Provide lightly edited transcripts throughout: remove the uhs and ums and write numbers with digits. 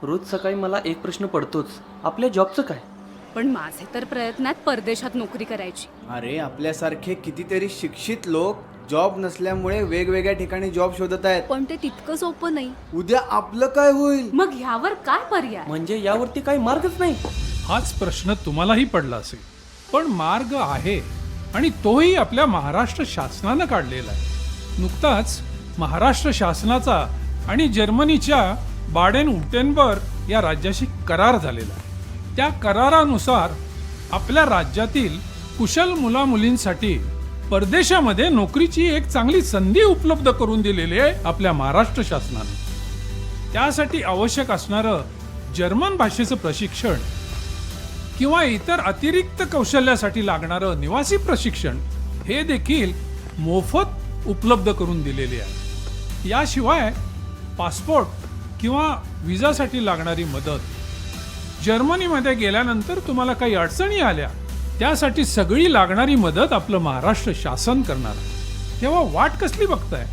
रोज सकाळी मला एक प्रश्न पडतोच, आपल्या जॉबचं काय? पण माझे तर प्रयत्न आहेत परदेशात नोकरी करायची. अरे आपल्यासारखे कितीतरी शिक्षित लोक जॉब नसल्यामुळे वेगवेगळ्या ठिकाणी जॉब शोधत आहेत. पण ते तितकं सोपं नाही. उद्या आपलं काय होईल? मग ह्यावर काय पर्याय? म्हणजे यावरती काही मार्गच नाही. हाच प्रश्न तुम्हालाही पडला असेल, पण मार्ग आहे आणि तोही आपल्या महाराष्ट्र शासनानं काढलेला आहे. नुकताच महाराष्ट्र शासनाचा आणि जर्मनीच्या बाडेन वुर्टेनबर्ग या राज्याशी करार झालेला आहे. त्या करारानुसार आपल्या राज्यातील कुशल मुलामुलींसाठी परदेशामध्ये नोकरीची एक चांगली संधी उपलब्ध करून दिलेली आहे आपल्या महाराष्ट्र शासनाने. त्यासाठी आवश्यक असणारं जर्मन भाषेचं प्रशिक्षण किंवा इतर अतिरिक्त कौशल्यासाठी लागणारं निवासी प्रशिक्षण हे देखील मोफत उपलब्ध करून दिलेले आहे. याशिवाय पासपोर्ट किंवा विजासाठी लागणारी मदत, जर्मनीमध्ये गेल्यानंतर तुम्हाला काही अडचणी आल्या त्यासाठी सगळी लागणारी मदत आपलं महाराष्ट्र शासन करणार आहे. तेव्हा वाट कसली बघताय?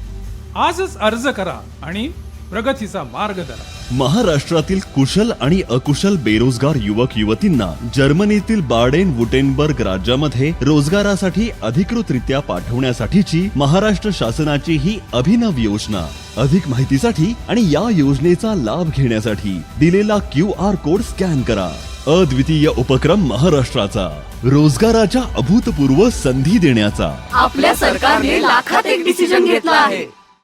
आजच अर्ज करा आणि प्रगतीचा मार्ग धरा. महाराष्ट्रातील कुशल आणि अकुशल बेरोजगार युवक युवतींना जर्मनीतील बाडेन वुर्टेनबर्ग राज्यामध्ये रोजगारासाठी अधिकृतरित्या पाठवण्यासाठीची महाराष्ट्र शासनाची ही अभिनव योजना. अधिक माहितीसाठी आणि या योजनेचा लाभ घेण्यासाठी दिलेला QR कोड स्कॅन करा. अद्वितीय उपक्रम महाराष्ट्राचा, रोजगाराच्या अभूतपूर्व संधी देण्याचा. आपल्या सरकारने लाखात एक डिसिजन घेतला आहे.